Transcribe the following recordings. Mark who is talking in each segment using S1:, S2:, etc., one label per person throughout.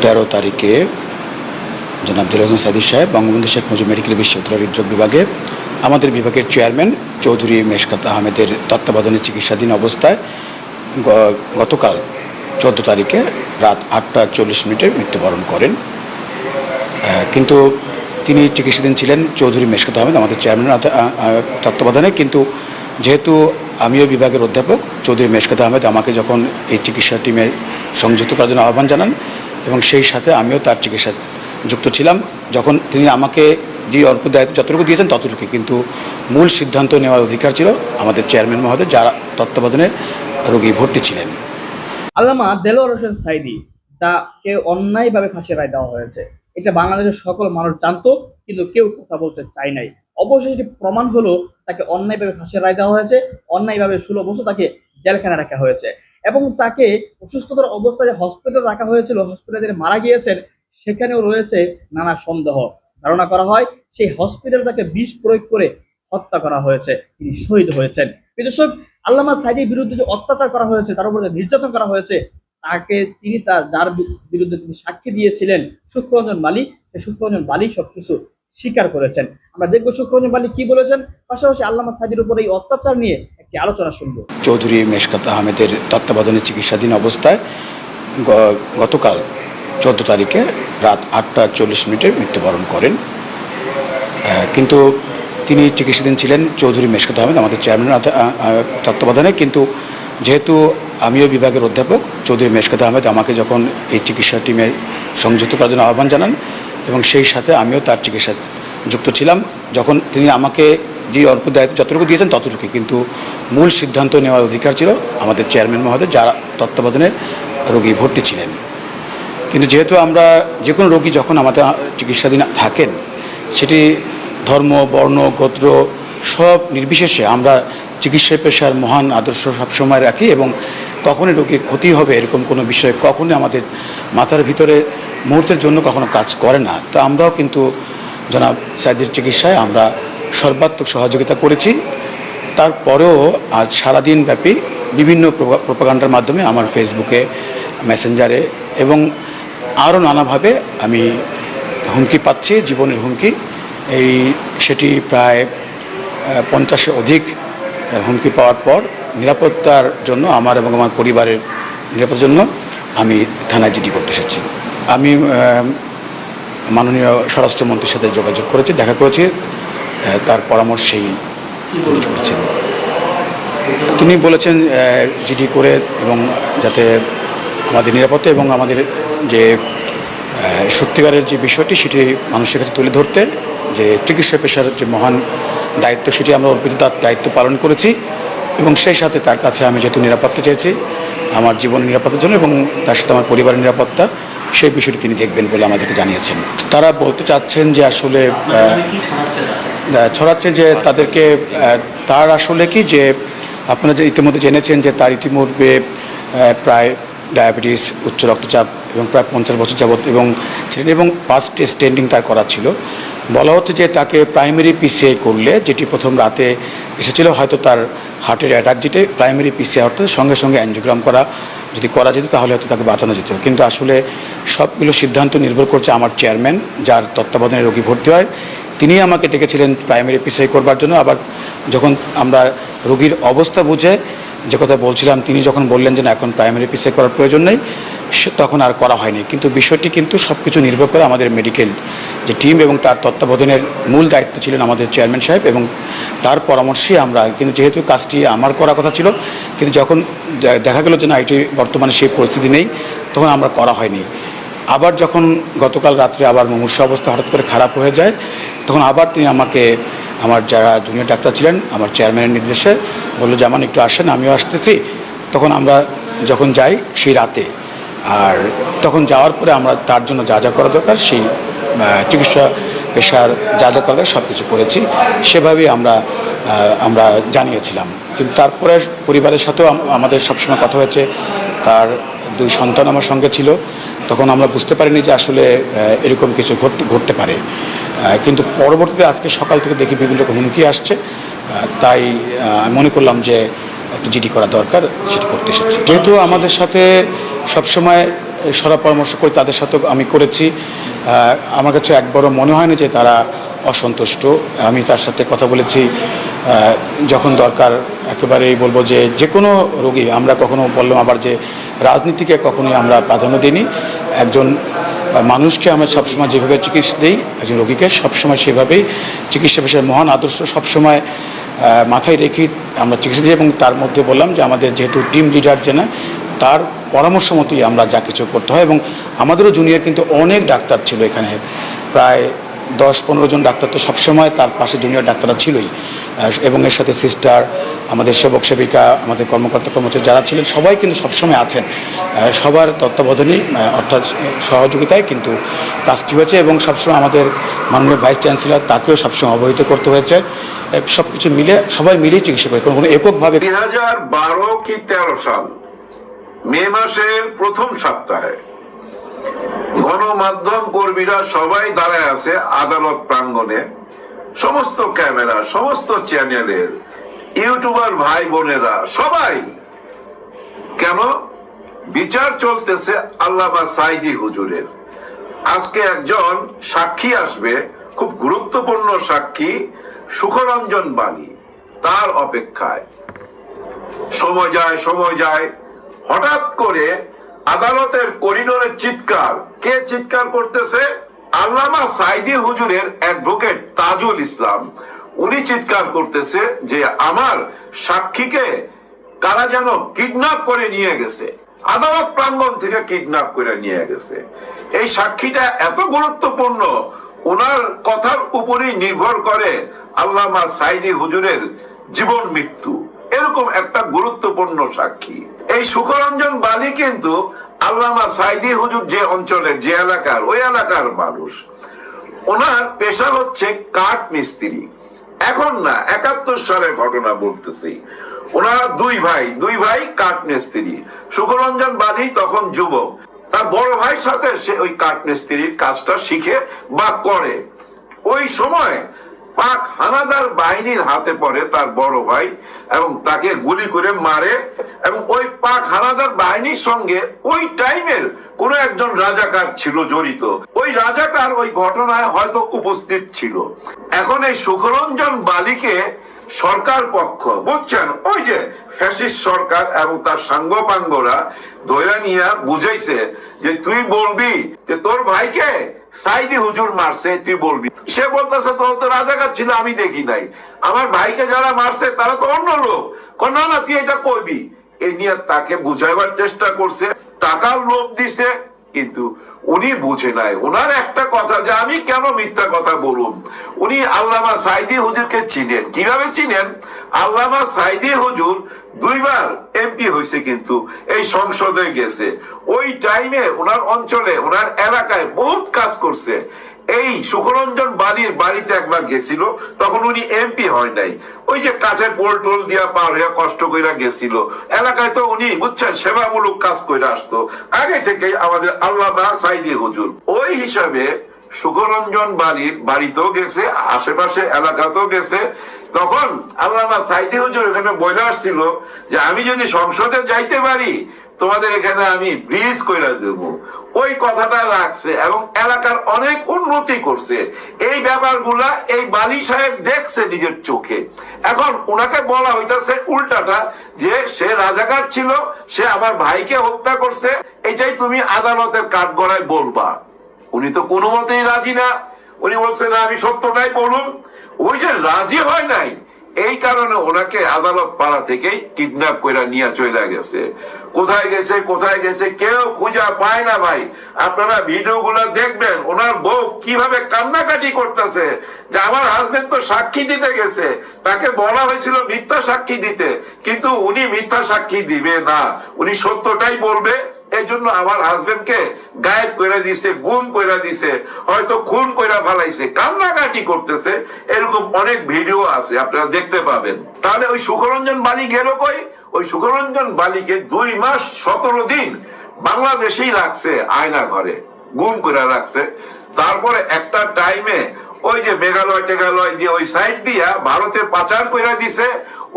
S1: 13 তারিখে জনাব দিল হাসান সাইদি সাহেব বঙ্গবন্ধু শেখ মুজিব মেডিকেল বিশ্ববিদ্যালয়ের হৃদরোগ বিভাগে আমাদের বিভাগের চেয়ারম্যান চৌধুরী মেশকাত আহমেদের তত্ত্বাবধানে চিকিৎসাধীন অবস্থায় গতকাল 14 তারিখে রাত 8:40 মৃত্যুবরণ করেন। কিন্তু তিনি চিকিৎসাধীন ছিলেন চৌধুরী মেশকাত আহমেদ আমাদের চেয়ারম্যান তত্ত্বাবধানে। কিন্তু যেহেতু আমিও বিভাগের অধ্যাপক, চৌধুরী মেশকাত আহমেদ আমাকে যখন এই চিকিৎসা টিমে সংযুক্ত করার জন্য আহ্বান জানান এবং সেই সাথে আমিও তার চিকিৎসা যুক্ত ছিলাম। যখন তিনি আমাকে যে অল্প দায়িত্ব যতটুকু দিয়েছেন ততটুকু, কিন্তু মূল সিদ্ধান্ত নেওয়ার অধিকার ছিল আমাদের চেয়ারম্যান মহোদয়, যারা তত্ত্বাবধানে রোগী ভর্তি ছিলেন।
S2: আল্লামা দেলোয়ার হোসেন সাইদি, যাকে অন্যায়ভাবে ফাঁসির রায় দেওয়া হয়েছে, এটা বাংলাদেশের সকল মানুষ জানতো, কিন্তু কেউ কথা বলতে চায় নাই। অবশেষে এটি প্রমাণ হলো তাকে অন্যায়ভাবে ফাঁসির রায় দেওয়া হয়েছে, অন্যায়ভাবে 16 বছর তাকে জেলখানায় রাখা হয়েছে এবং তাকে অসুস্থতার অবস্থায় হসপিটালে রাখা হয়েছিল। হসপিটালে তিনি মারা গিয়েছেন, সেখানেও রয়েছে নানা সন্দেহ। ধারণা করা হয় সেই হসপিটালে তাকে বিষ প্রয়োগ করে হত্যা করা হয়েছে, তিনি শহীদ হয়েছেন। দর্শক, আল্লামা সাইদির বিরুদ্ধে যে অত্যাচার করা হয়েছে, তার উপরে নির্যাতন করা হয়েছে, তাকে তিনি যার বিরুদ্ধে তিনি সাক্ষী দিয়েছিলেন সুখরঞ্জন বালি, সেই সুখরঞ্জন বালি সবকিছু স্বীকার করেছেন। আমরা দেখবো সুখরঞ্জন বালি কি বলেছেন, পাশাপাশি আল্লামা সাইদির উপর এই অত্যাচার নিয়ে একটি আলোচনা শুনবো।
S1: চৌধুরী মেশকাত আহমেদের তত্ত্বাবধানে চিকিৎসাধীন অবস্থায় গতকাল 14 তারিখে রাত 8:40 মৃত্যুবরণ করেন। কিন্তু তিনি চিকিৎসাধীন ছিলেন চৌধুরী মেশকাত আহমেদ আমাদের চেয়ারম্যান তত্ত্বাবধানে। কিন্তু যেহেতু আমিও বিভাগের অধ্যাপক, চৌধুরী মেশকাত আহমেদ আমাকে যখন এই চিকিৎসা টিমে সংযুক্ত করার জন্য আহ্বান জানান এবং সেই সাথে আমিও তার চিকিৎসা যুক্ত ছিলাম। যখন তিনি আমাকে যে অল্প দায়িত্ব যতটুকু দিয়েছেন ততটুকু, কিন্তু মূল সিদ্ধান্ত নেওয়ার অধিকার ছিল আমাদের চেয়ারম্যান মহোদয়, যারা তত্ত্বাবধানে রোগী ভর্তি ছিলেন। কিন্তু যেহেতু আমরা যে কোনো রোগী যখন আমাদের চিকিৎসাধীন থাকেন, সেটি ধর্ম, বর্ণ, গোত্র সব নির্বিশেষে আমরা চিকিৎসা পেশার মহান আদর্শ সবসময় রাখি এবং কখনই রোগীর ক্ষতি হবে এরকম কোনো বিষয় কখনই আমাদের মাথার ভিতরে মুহূর্তের জন্য কখনো কাজ করে না। তো আমরাও কিন্তু জনাব সাইদির চিকিৎসায় আমরা সর্বাত্মক সহযোগিতা করেছি। তারপরেও আজ সারাদিন ব্যাপী বিভিন্ন প্রোপাগান্ডার মাধ্যমে আমার ফেসবুকে, মেসেঞ্জারে এবং আরও নানাভাবে আমি হুমকি পাচ্ছি, জীবনের হুমকি। সেটি প্রায় 50-এর অধিক হুমকি পাওয়ার পর নিরাপত্তার জন্য আমার এবং আমার পরিবারের নিরাপত্তার জন্য আমি থানায় জিডি করতে এসেছি। আমি মাননীয় স্বরাষ্ট্রমন্ত্রীর সাথে যোগাযোগ করেছি, দেখা করেছি, তার পরামর্শেই জিডি করেছেন। তিনি বলেছেন জিডি করে এবং যাতে আমাদের নিরাপত্তা এবং আমাদের যে সত্যিকারের যে বিষয়টি সেটি মানুষের কাছে তুলে ধরতে, যে চিকিৎসা পেশার যে মহান দায়িত্ব সেটি আমরা অর্পিত তার দায়িত্ব পালন করেছি এবং সেই সাথে তার কাছে আমি যেহেতু নিরাপত্তা চেয়েছি আমার জীবন নিরাপত্তার জন্য এবং তার সাথে আমার পরিবারের নিরাপত্তা, সেই বিষয়টি তিনি দেখবেন বলে আমাদেরকে জানিয়েছেন। তারা বলতে চাচ্ছেন যে আসলে ছড়াচ্ছে যে তাদেরকে তার আসলে কি যে আপনারা যে ইতিমধ্যে জেনেছেন যে তার ইতিমধ্যে প্রায় ডায়াবেটিস, উচ্চ রক্তচাপ এবং প্রায় 50 বছর যাবত এবং ফার্স্ট স্টেন্ডিং তার করা ছিল। বলা হচ্ছে যে তাকে প্রাইমারি পিসিআই করলে, যেটি প্রথম রাতে এসেছিল, হয়তো তার হার্টের অ্যাটাক, যেটি প্রাইমারি পিসিআই অর্থাৎ সঙ্গে সঙ্গে অ্যাঞ্জিওগ্রাম যদি করা যেত তাহলে হয়তো তাকে বাঁচানো যেত। কিন্তু আসলে সবগুলো সিদ্ধান্ত নির্ভর করছে আমার চেয়ারম্যান, যার তত্ত্বাবধানে রোগী ভর্তি হয়। তিনি আমাকে ডেকেছিলেন প্রাইমারি পিসিআই করবার জন্য। আবার যখন আমরা রোগীর অবস্থা বুঝে যে কথা বলছিলাম, তিনি যখন বললেন যে না, এখন প্রাইমারি পিসিআই করার প্রয়োজন নেই, তখন আর করা হয়নি। কিন্তু বিষয়টি কিন্তু সব কিছু নির্ভর করে আমাদের মেডিকেল যে টিম এবং তার তত্ত্বাবধানের মূল দায়িত্ব ছিলেন আমাদের চেয়ারম্যান সাহেব এবং তার পরামর্শেই আমরা, কিন্তু যেহেতু কাজটি আমার করা কথা ছিল, কিন্তু যখন দেখা গেল যে না, এটি বর্তমানে সেই পরিস্থিতি নেই, তখন আমরা করা হয়নি। আবার যখন গতকাল রাত্রে আবার মুমূর্ষ অবস্থা হঠাৎ করে খারাপ হয়ে যায়, তখন আবার তিনি আমাকে, আমার যারা জুনিয়র ডাক্তার ছিলেন, আমার চেয়ারম্যানের নির্দেশে বললো যে আমার একটু আসেন, আমিও আসতেছি। তখন আমরা যখন যাই সেই রাতে, আর তখন যাওয়ার পরে আমরা তার জন্য যা যা করা দরকার, সেই চিকিৎসা পেশার যা যা করা দরকার সব কিছু করেছি, সেভাবেই আমরা জানিয়েছিলাম। কিন্তু তারপরে পরিবারের সাথেও আমাদের সবসময় কথা হয়েছে। তার 2 সন্তান আমার সঙ্গে ছিল, তখন আমরা বুঝতে পারিনি যে আসলে এরকম কিছু ঘটতে পারে। কিন্তু পরবর্তীতে আজকে সকাল থেকে দেখি বিভিন্ন রকম হুমকি আসছে, তাই মনে করলাম যে একটু জিডি করা দরকার, সেটি করতে এসেছি। যেহেতু আমাদের সাথে সবসময় সদা পরামর্শ করে তাদের সাথেও আমি করেছি। আমার কাছে একবারও মনে হয়নি যে তারা অসন্তুষ্ট। আমি তার সাথে কথা বলেছি, যখন দরকার একেবারেই বলবো যে যে কোনো রোগী, আমরা কখনো বললাম আবার যে রাজনীতিকে কখনোই আমরা প্রাধান্য দিইনি। একজন মানুষকে আমরা সবসময় যেভাবে চিকিৎসা দিই, একজন রোগীকে সবসময় সেভাবেই চিকিৎসা বিষয়ের মহান আদর্শ সবসময় মাথায় রেখে আমরা চিকিৎসা দিই। এবং তার মধ্যে বললাম যে আমাদের যেহেতু টিম লিডার না, তার পরামর্শ মতোই আমরা যা কিছু করতে হয়। এবং আমাদেরও জুনিয়র কিন্তু অনেক ডাক্তার ছিল এখানে, প্রায় 10-15 জন ডাক্তার তো সবসময় তার পাশে জুনিয়র ডাক্তাররা ছিলই, এবং এর সাথে সিস্টার, আমাদের সেবক সেবিকা, আমাদের কর্মকর্তা কর্মচারী যারা ছিলেন সবাই কিন্তু সবসময় আছেন। সবার তত্ত্বাবধানেই অর্থাৎ সহযোগিতায় কিন্তু কাজটি হয়েছে। এবং সবসময় আমাদের মাননীয় ভাইস চ্যান্সেলর, তাকেও সবসময় অবহিত করতে হয়েছে। সব কিছু মিলে সবাই মিলেই চিকিৎসা করে, কোনো এককভাবে।
S3: 2012 কি 13 সাল মে মাসের প্রথম সপ্তাহে গণমাধ্যম কর্মীরা সবাই দাঁড়ায় আছে আদালত প্রাঙ্গণে। সমস্ত ক্যামেরা, সমস্ত চ্যানেলের ইউটিউবার ভাই বোনেরা সবাই, কেন বিচার চলতেছে আল্লামা সাঈদী হুজুরের। আজকে একজন সাক্ষী আসবে, খুব গুরুত্বপূর্ণ সাক্ষী, সুখরঞ্জন বালী, তার অপেক্ষায়। সময় যায়, হঠাৎ করে আদালতের করিডোরে চিৎকার। কে চিৎকার করতেছে? আল্লামা সাঈদী হুজুরের অ্যাডভোকেট তাজুল ইসলাম। উনি চিৎকার করতেছে যে আমার সাক্ষীকে কারা যেন কিডন্যাপ করে নিয়ে গেছে, আদালত প্রাঙ্গণ থেকে কিডন্যাপ করে নিয়ে গেছে। এই সাক্ষীটা এত গুরুত্বপূর্ণ, ওনার কথার উপরই নির্ভর করে আল্লামা সাঈদী হুজুরের জীবন মৃত্যু। এরকম একটা গুরুত্বপূর্ণ সাক্ষী এই সুখরঞ্জন বালী কিন্তু আল্লামা সাঈদী হুজুর যে অঞ্চলের, যে এলাকার, ওই এলাকার মানুষ। ওনার পেশা হচ্ছে কাঠ মিস্ত্রি। এখন না, 71 সালের ঘটনা বলতেছি। ওনারা দুই ভাই কাঠ মিস্ত্রি। সুখরঞ্জন বালী তখন যুবক, তার বড় ভাইয়ের সাথে সে ওই কাঠ মিস্ত্রির কাজটা শিখে বা করে। ওই সময় পাক হানাদার বাহিনীর হাতে পড়ে তার বড় ভাই, এবং তাকে গুলি করে মারে। এবং ওই পাক হানাদার বাহিনীর সঙ্গে ওই টাইমের কোন একজন রাজাকার ছিল জড়িত। ওই রাজাকার ওই ঘটনায় হয়তো উপস্থিত ছিল। এখন এই সুখরঞ্জন বালীকে সরকার পক্ষ, বুঝছেন, ওই যে ফ্যাসিস্ট সরকার এবং তার সাঙ্গপাঙ্গরা ধইরা নিয়ে বুঝাইছে যে তুই বলবি যে তোর ভাইকে সাঈদী হুজুর মারছে, তুই বলবি। সে বলতেছে তোর তো রাজাকার ছিল, আমি দেখি নাই, আমার ভাইকে যারা মারছে তারা তো অন্য লোক। না না, তুই এটা করবি। এই নিয়ে তাকে বুঝাইবার চেষ্টা করছে, টাকার লোভ দিছে, কিন্তু উনি বুঝে নাই। ওনার একটা কথা যে আমি কেন মিথ্যা কথা বলুন। উনি আল্লামা সাঈদী হুজুরকে চিনেন। কিভাবে চিনেন? আল্লামা সাঈদী হুজুর 2 বার এমপি হয়েছে, কিন্তু এই সংসদে গেছে। ওই টাইমে ওনার অঞ্চলে, ওনার এলাকায় বহুত কাজ করছে। এই সুখরঞ্জন বালীর বাড়িতে একবার গেছিল, তখন উনি এমপি হয় নাই। ওই যে কাঠের পোল টোল দিয়া পার হইয়া কষ্ট কইরা গেছিল। এলাকায় তো উনি, বুঝছেন, সেবামূলক কাজ কইরা আসতো আগে থেকে আমাদের আল্লামা সাঈদী হুজুর। ওই হিসাবে সুখরঞ্জন বালীর বাড়িতেও গেছে, আশেপাশে এলাকাতেও গেছে। তখন আল্লামা সাঈদী হুজুর এখানে বলে আসছিল যে আমি যদি সংসদে যাইতে পারি, তোমাদের এখানে আমি ব্রিজ কইরা দেব। ওই কথাটা রাখছে এবং এলাকার অনেক উন্নতি করছে। এই ব্যাপারগুলা এই বালী সাহেব দেখছে নিজের চোখে। এখন ওনাকে বলা হইতাছে উল্টাটা, যে সে রাজাকার ছিল, সে আমার ভাইকে হত্যা করছে, এটাই তুমি আদালতের কাঠগড়ায় বলবা। উনি তো কোনো মতেই রাজি না। উনি বলছে না, আমি সত্যটাই বলুন। ওই যে রাজি হয় নাই, এই কারণে ওনাকে আদালত পাড়া থেকেই কিডন্যাপ করে নিয়ে চলে গেছে। কোথায় গেছে কেউ খুঁজা পায় না ভাই। আপনারা ভিডিওগুলো দেখবেন, ওনার বউ কিভাবে কান্নাকাটি করতেছে যে আমার হাজবেন্ড তো সাক্ষী দিতে গেছে, তাকে বলা হয়েছিল মিথ্যা সাক্ষী দিতে, কিন্তু উনি মিথ্যা সাক্ষী দিবে না, উনি সত্যটাই বলবে। এই জন্য আমার হাজবেন্ডকে গায়েব করে দিছে, গুম করে দিছে, হয়তো খুন করে ফেলাইছে, কান্নাকাটি করতেছে। এরকম অনেক ভিডিও আছে, আপনারা দেখতে পাবেন। তাহলে ওই সুখরঞ্জন বালী গেল কই? ওই সুখরঞ্জন বালীকে 2 মাস 17 দিন বাংলাদেশেই রাখছে, আয়না ঘরে গুম করে রাখছে। তারপরে একটা টাইমে ওই যে মেঘালয় টেঘালয় দিয়ে ওই সাইড দিয়া ভারতে পাচার করে দিছে।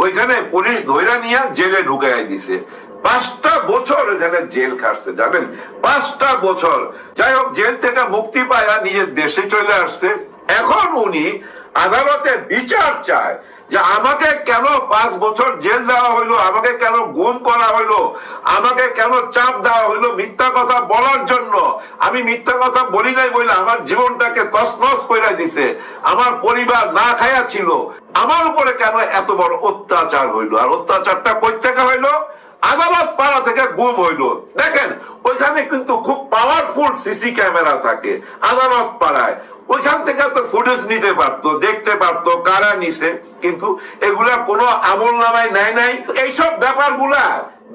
S3: ওইখানে পুলিশ ধইরা নিয়ে জেলে ঢুকাই দিছে। 5টা বছর এখানে জেল খাটছে, জানেন? 5টা বছর। যাই হোক, জেল থেকে মুক্তি পায়া নিজের দেশে চলে আসছে। এখন উনি আদালতে বিচার চায় যে আমাকে কেন 5 বছর জেল দেওয়া হইলো, আমাকে কেন গুম করা হইলো, আমাকে কেন চাপ দেওয়া হইলো মিথ্যা কথা বলার জন্য। আমি মিথ্যা কথা বলি নাই বলে আমার জীবনটাকে তছনছ করে দিছে, আমার পরিবার না খায়া ছিল, আমার উপরে কেন এত বড় অত্যাচার হইলো? আর অত্যাচারটা কই থেকে হইলো? আদালত পাড়া থেকে গুম হইলো। দেখেন, ওইখানে কিন্তু খুব পাওয়ারফুল সিসি ক্যামেরা থাকে আদালত পাড়ায়, ওইখান থেকে তো ফুটেজ নিতে পারতো, দেখতে পারতো কারা নিছে, কিন্তু এগুলা কোনো আমল নামায় নেয় নাই। এইসব ব্যাপারগুলা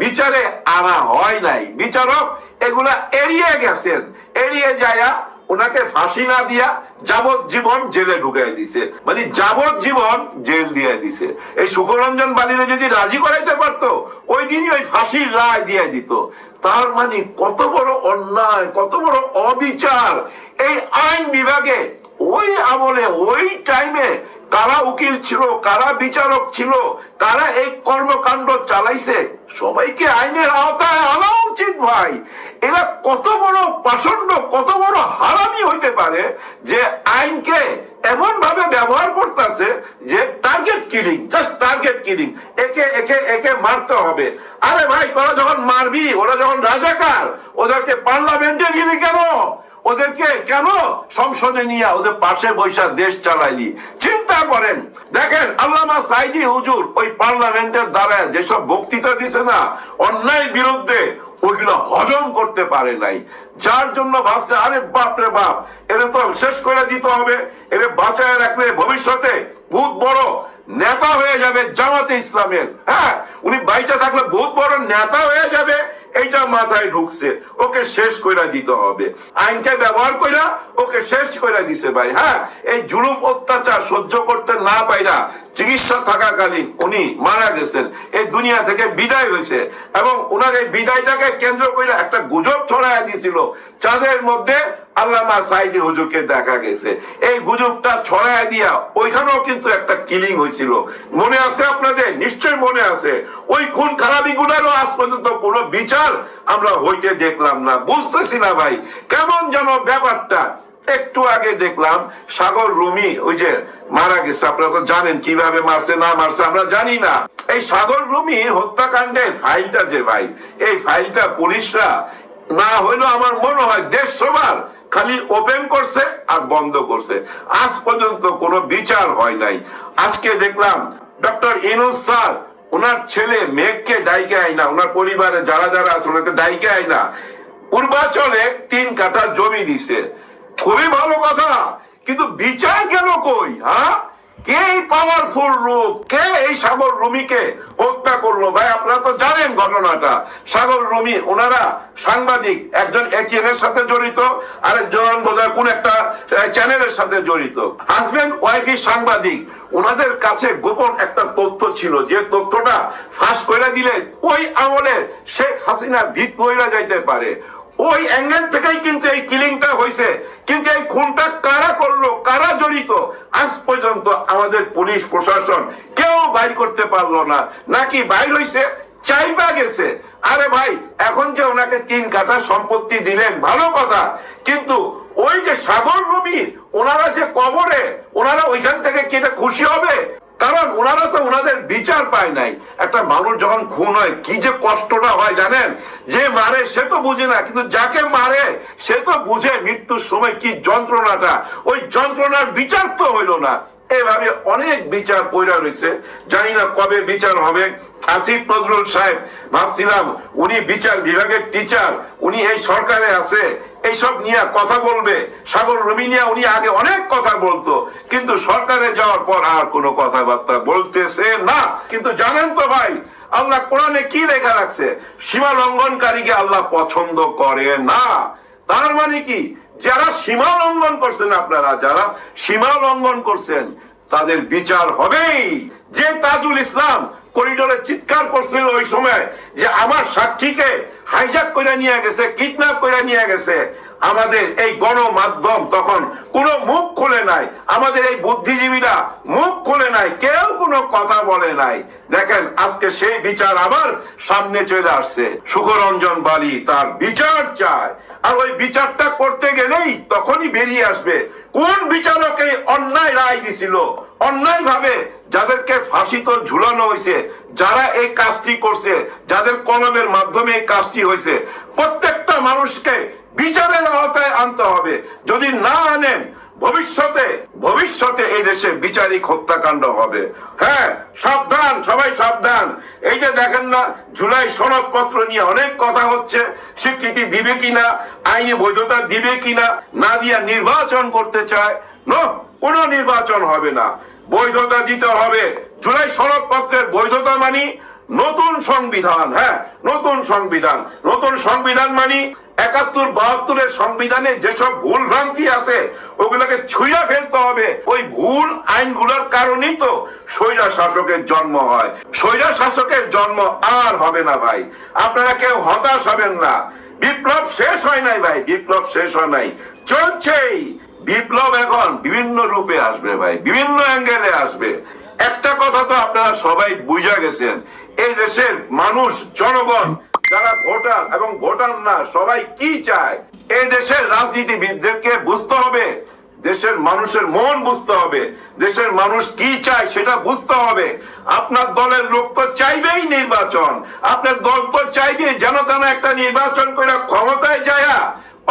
S3: বিচারে আনা হয় নাই। বিচারক এগুলা এড়িয়ে গেছেন, এড়িয়ে যায়া ওনাকে ফাঁসি না দিয়া যাবজ্জীবন জেলে ঢুকাই দিছে, মানে যাবজ্জীবন জেল দিয়ে দিছে। এই সুখরঞ্জন বালিরে যদি রাজি করাইতে পারতো, ওই দিনই ওই ফাঁসির রায় দিয়ে দিত। তার মানে কত বড় অন্যায়, কত বড় অবিচার এই আইন বিভাগে। ওই আমলে, ওই টাইমে কারা উকিল ছিল, কারা বিচারক ছিল, কারা এই কর্মকাণ্ড চালাইছে, সবাইকে আইনের আওতায় আনা উচিত ভাই। এরা কত বড় পাষণ্ড, কত বড় হারামি হইতে পারে যে আইনকে এমন ভাবে ব্যবহার করতেছে যে target killing, just target killing, একে একে একে মারতে হবে। আরে ভাই, তোরা যখন মারবি, ওরা যখন রাজাকার, ওদেরকে পার্লামেন্টে নিলি কেন? ওদেরকে কেন সংসদে নিয়ে ওদের পাশে বৈশা দেশ চালাইলি? চিন্তা করেন। দেখেন, আল্লামা সাইদি হুজুর ওই পার্লামেন্টের দ্বারা যেসব বক্তৃতা দিছে না অন্যায়ের বিরুদ্ধে, ওইগুলো হজম করতে পারে নাই, যার জন্য ভাবছে আরে বাপ রে বাপ, এর তো শেষ করে দিতে হবে, এর বাঁচায় রাখলে ভবিষ্যতে বহুত বড় নেতা হয়ে যাবে জামাতে ইসলামের। হ্যাঁ, উনি বাইচা থাকলে বহুত বড় নেতা হয়ে যাবে, এইটা মাথায় ঢুকছে, ওকে শেষ করে দিতে হবে। আইনকে ব্যবহার কইরা ওকে শেষ করে দিছে ভাই। হ্যাঁ, এই জুলুম অত্যাচার সহ্য করতে না পাইরা চিকিৎসা থাকাকালীন উনি মারা গেছেন, এই দুনিয়া থেকে বিদায় হয়েছে। এবং ওনার এই বিদায়টাকে কেন্দ্র করে একটা গুজব ছড়াইয়া দিছিল, চাঁদের মধ্যে আল্লামা সাইদি হুজুরকে দেখা গেছে। এই গুজবটা ছড়াইয়া দিয়া ওইখানেও কিন্তু একটা কিলিং হয়েছিল, মনে আছে আপনাদের? নিশ্চয় মনে আছে। ওই খুন খারাপি গুলারও আজ পর্যন্ত কোনো বিচার আমরা হইতে দেখলাম না। বুঝতেছি না ভাই, কেমন যেন ব্যাপারটা। একটু আগে দেখলাম সাগর রুমি ওই যে মারা গেছে, আপনারা তো জানেন কিভাবে মারছে না মারছে আমরা জানি না। এই সাগর রুমির হত্যাকাণ্ডের ফাইলটা যে ভাই, এই ফাইলটা পুলিশরা না হইলো আমার মনে হয় দেশ সবার খালি ওপেন করছে আর বন্ধ করছে, আজ পর্যন্ত কোনো বিচার হয় নাই। আজকে দেখলাম ডক্টর ইউনূস স্যার ওনার ছেলে মেঘকে ডাইকে আয় না, ওনার পরিবারে যারা যারা আছে ওনাকে ডাইকে আয় না, পূর্বাচলে 3 কাঠা জমি দিছে। খুবই ভালো কথা, কিন্তু বিচার গেল কই? হ্যাঁ, কে এই পাওয়ারফুল লোক, কে এই সাগর রুমিকে হত্যা করলো? ভাই আপনারা তো জানেন ঘটনাটা। সাগর রুমি ওনারা সাংবাদিক, একজন এটিএন এর সাথে জড়িত, আরেকজন বোধহয় কোন একটা চ্যানেলের সাথে জড়িত, হাজবেন্ড ওয়াইফই সাংবাদিক। ওনাদের কাছে গোপন একটা তথ্য ছিল, যে তথ্যটা ফাঁস করে দিলে ওই আমলের শেখ হাসিনার ভিত বইরা যাইতে পারে। ওই অ্যাঙ্গেল থেকেই কিন্তু এই কিলিংটা হয়েছে। কিন্তু এই খুনটা কারা করলো, কারা জড়িত, আজ পর্যন্ত আমাদের পুলিশ প্রশাসন কেউ বাইর করতে পারলো না। নাকি বাইর হইছে, চাইবা গেছে। আরে ভাই, এখন যে ওনাকে 3 কাঠা সম্পত্তি দিলেন ভালো কথা, কিন্তু ওই যে সাগর রুমি ওনারা যে কবরে, ওনারা ওইখান থেকে কি এটা খুশি হবে? কারণ ওনারা তো ওনাদের বিচার পায় নাই। একটা মানুষ যখন খুন হয় কি যে কষ্টটা হয় জানেন? যে মারে সে তো বুঝে না, কিন্তু যাকে মারে সে তো বুঝে মৃত্যুর সময় কি যন্ত্রণাটা। ওই যন্ত্রণার বিচার তো হইল না। এভাবে অনেক বিচার পড়া রয়েছে, জানি না কবে বিচার হবে। আসিফ নজরুল সাহেব, ভাবছিলাম উনি বিচার বিভাগের টিচার, উনি এই সরকারে আছে, এইসব নিয়ে কথা বলবে। সাগর রুমি নিয়ে উনি আগে অনেক কথা বলতো, কিন্তু সরকারে যাওয়ার পর আর কোনো কথাবার্তা বলতেছে না। কিন্তু জানেন তো ভাই, আল্লাহ কোরআনে কি লেখা রাখছে? সীমা লঙ্ঘনকারীকে আল্লাহ পছন্দ করে না। তার মানে কি, যারা সীমা লঙ্ঘন করছেন, আপনারা যারা সীমা লঙ্ঘন করছেন তাদের বিচার হবেই। যে তাজুল ইসলাম করিডোরে চিৎকার করছিল ওই সময় যে আমার সাক্ষীকে হাইজ্যাক করে নিয়ে গেছে, কিডন্যাপ করে নিয়ে গেছে। আমাদের এই গণমাধ্যম তখন কোনো মুখ খোলে নাই, আমাদের এই বুদ্ধিজীবীরা মুখ খোলে নাই, কেউ কোনো কথা বলে নাই। দেখেন আজকে সেই বিচার আবার সামনে চলে আসছে। সুখরঞ্জন বালী তার বিচার চায়, আর ওই বিচারটা করতে গেলেই তখনই বেরিয়ে আসবে কোন বিচারক এই অন্যায় রায় দিছিল, অন্যায় ভাবে যাদেরকে ফাঁসিতে ঝুলানো হয়েছে, যারা এই কাজটি করছে, যাদের কলমের মাধ্যমে এই কাজটি হয়েছে, প্রত্যেকটা মানুষকে বিচারের আওতায় আনতে হবে। যদি না আনেন ভবিষ্যতে এই দেশে বিচারিক হত্যাকাণ্ড হবে। হ্যাঁ, সাবধান, সবাই সাবধান। এই যে দেখেন না, জুলাই সনদপত্র নিয়ে অনেক কথা হচ্ছে, স্বীকৃতি দিবে কিনা, আইনি বৈধতা দিবে কিনা, না দিয়া নির্বাচন করতে চায়। কোনো নির্বাচন হবে না, বৈধতা দিতে হবে। জুলাই সনদপত্রের বৈধতা মানি নতুন সংবিধান। হ্যাঁ, নতুন সংবিধান। নতুন সংবিধান মানি ৭১-৭২-এর সংবিধানে যেসব ভুল ভ্রান্তি আছে ওগুলোকে ছুঁড়ে ফেলতে হবে। ওই ভুল আইনগুলোর কারণেই তো স্বৈরা শাসকের জন্ম হয়। স্বৈরা শাসকের জন্ম আর হবে না ভাই, আপনারা কেউ হতাশ হবেন না। বিপ্লব শেষ হয় নাই ভাই, বিপ্লব শেষ হয় নাই, চলছেই। বিপ্লব এখন বিভিন্ন রূপে আসবে ভাই, বিভিন্ন অ্যাঙ্গেলে আসবে। একটা কথা তো আপনারা সবাই বুঝা গেছেন, এই দেশের মানুষ, জনগণ, যারা ভোটার এবং ভোটার না, সবাই কি চায়। এই দেশের রাজনীতিবিদদেরকে বুঝতে হবে, দেশের মানুষের মন বুঝতে হবে, দেশের মানুষ কি চায় সেটা বুঝতে হবে। আপনার দলের লোক তো চাইবেই নির্বাচন, আপনার দল তো চাইবে যেন তেন একটা নির্বাচন করে ক্ষমতায় যায়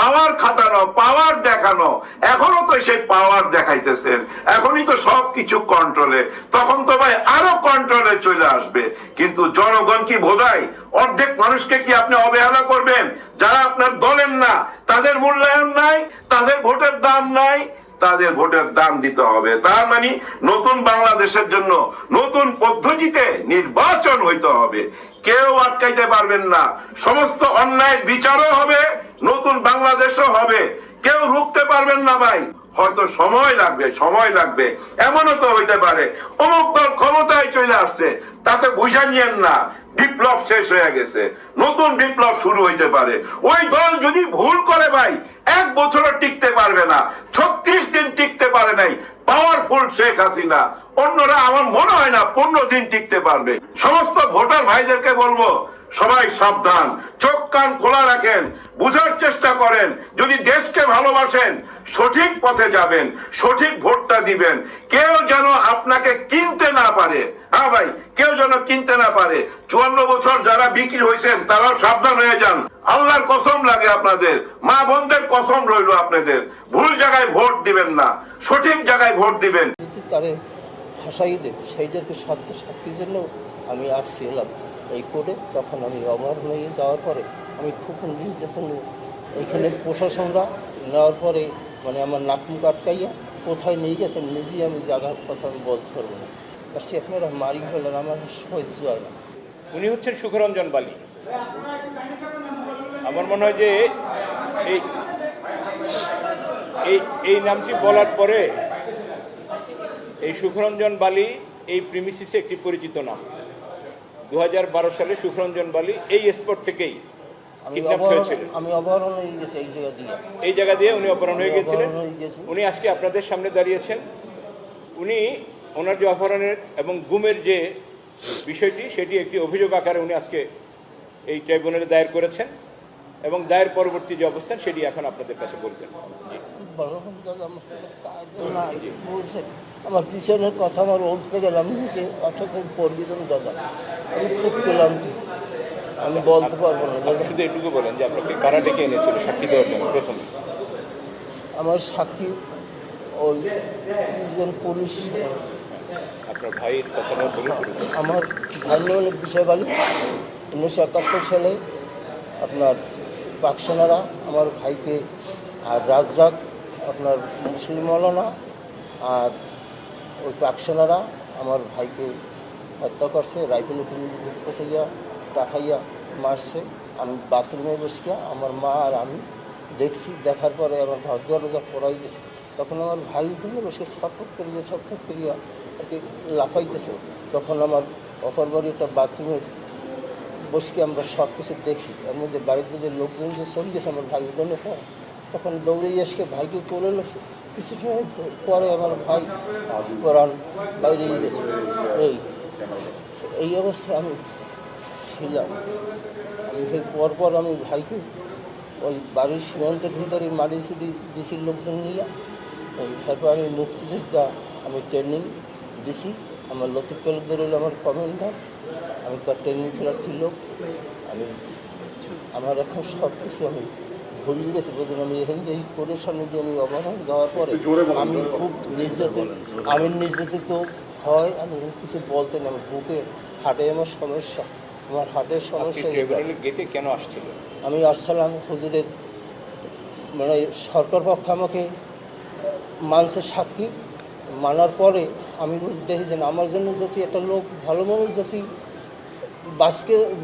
S3: পাওয়ার খাটানো, পাওয়ার দেখানো। এখনো তো সেই পাওয়ার দেখাইতেছেন, এখনই তো সবকিছু কন্ট্রোলে, তখন তো ভাই আরো কন্ট্রোলে চলে আসবে। কিন্তু জনগণ কি বোধায়? অর্ধেক মানুষকে কি আপনি অবহেলা করবেন? যারা আপনার দলের না, তাদের মূল্যায়ন নাই, তাদের ভোটের দাম নাই, তাদের ভোটের দাম দিতে হবে। তার মানে নতুন বাংলাদেশের জন্য নতুন পদ্ধতিতে নির্বাচন হইতে হবে। কেউ আটকাইতে পারবেন না, সমস্ত অন্যায়ের বিচারও হবে, নতুন বাংলাদেশও হবে, কেউ রুখতে পারবেন না ভাই। হয়তো সময় লাগবে, সময় লাগবে। এমনও তো হইতে পারে অমুক দল ক্ষমতায় চলে আসছে, তাতে বুঝা নিয়েন না বিপ্লব শেষ হয়ে গেছে, নতুন বিপ্লব শুরু হইতে পারে। ওই দল যদি ভুল করে ভাই, 1 বছরও টিকতে পারবে না, 36 দিন টিকতে পারে নাই পাওয়ারফুল শেখ হাসিনা। অন্যরা আমার মনে হয় না 15 দিন টিকতে পারবে। সমস্ত ভোটার ভাইদেরকে বলবো, সবাই সাবধান, চোখ কান খোলা রাখেন, বুঝার চেষ্টা করেন। যদি দেশকে ভালোবাসেন, সঠিক পথে যাবেন, সঠিক ভোটটা দিবেন। কেউ যেন আপনাকে কিনতে না পারে। হ্যাঁ ভাই, কেউ যেন কিনতে না পারে। 54 বছর যারা বিক্রি হয়েছেন তারাও সাবধান হয়ে যান। আল্লাহর কসম লাগে আপনাদের, মা বোনদের কসম রইল আপনাদের, ভুল জায়গায় ভোট দিবেন না, সঠিক জায়গায় ভোট দিবেন।
S4: তারে ভাষাই দেয় সেইটাকে সাক্ষীর জন্য আমি আসছিলাম এই কোর্টে। তখন আমি অবহার হয়ে যাওয়ার পরে আমি খুব নির্যাতন, এইখানে প্রশাসনরা নেওয়ার পরে মানে আমার নাকুম কাটকাইয়া কোথায় নিয়ে গেছেন নিজেই আমি জায়গার কথা আমি বলতে পারবো না। আর সে আপনারা মারি ফেলেন, আমার সহ্য হয় না।
S5: উনি হচ্ছেন সুখরঞ্জন বালী। আমার মনে হয় যে এই নামটি বলার পরে এই সুখরঞ্জন বালী এই প্রিমিসিসে একটি পরিচিত নাম। 2012 সালে সুখরঞ্জন বালী এই স্পট থেকেই
S4: আমি অপহরণ হয়ে গেছি
S5: এই জায়গা দিয়ে উনি অপহরণ হয়ে গেছিলেন। উনি আজকে আপনাদের সামনে দাঁড়িয়েছেন। উনি ওনার যে অপহরণের এবং গুমের যে বিষয়টি, সেটি একটি অভিযোগ আকারে উনি আজকে এই ট্রাইব্যুনালে দায়ের করেছেন এবং দায়ের পরবর্তী যে অবস্থান সেটি এখন আপনাদের কাছে বলবেন।
S4: আমার পিছনের কথা আমার উঠতে গেলাম নিচে অর্থাৎ পড়বি দাদা, আমি খুব পেলাম, আমি বলতে পারবো না দাদা।
S5: শুধু এটুকু বলেন যে আপনাকে কারা ডেকে এনেছিল সাক্ষী দেওয়ার জন্য? প্রথম
S4: আমার সাক্ষী ওই পুলিশ,
S5: আপনার ভাইয়ের কথা বলুন।
S4: আমার ভাই হল বিষয় বালি। 1971 সালে আপনার পাকসেনারা আমার ভাইকে, আর রাজ্জাক আপনার মুসলিম মৌলানা, আর ওই পাকসেনারা আমার ভাইকে হত্যা করছে, রাইফেল বসে গিয়া রাখাইয়া মারছে। আমি বাথরুমে বসে আমার মা আর আমি দেখছি, দেখার পরে আমার ঘর দরজা পড়াই গেছে। তখন আমার ভাই উঠে বসে ছটফট করিয়া আর কি লাফাইতেছে। তখন আমার অপর বাড়ি একটা বাথরুমের বসকে আমরা সব কিছু দেখি, এর মধ্যে বাড়িতে যে লোকজন যে চলে গেছে আমার ভাই বোনের পর, তখন দৌড়ে এসে ভাইকে কোলে লেছে। কিছু সময় পরে আমার ভাই কোরআন বাইরে গেছে। এই অবস্থায় আমি ছিলাম। আমি পরপর আমি ভাইকে ওই বাড়ির সীমান্তের ভিতরে মারি ছুটি দিছি লোকজন নিয়ে। এরপর আমি মুক্তিযোদ্ধা আমি ট্রেনিং দিছি। আমার লতিফ তালুকদার হলো আমার কমান্ডার, আমি তার ট্রেনিং প্রার্থী লোক। আমার এখন সব কিছু আমি ভুলে গেছি। বুঝলেন, আমি এখান দিয়ে এই কোরের সামনে দিয়ে আমি অবরোধ যাওয়ার পরে আমি খুব নির্যাতিত হয়। আমি কিছু বলতে না, আমার বুকে হার্টে আমার সমস্যা, আমার হার্টের সমস্যা।
S5: গেটে কেন আসছিল?
S4: আমি আসসালাম হুজুরের মানে সরকার পক্ষ আমাকে মানছে সাক্ষী, মানার পরে আমি দেখি যে আমার জন্য যদি একটা লোক ভালো মানুষ যদি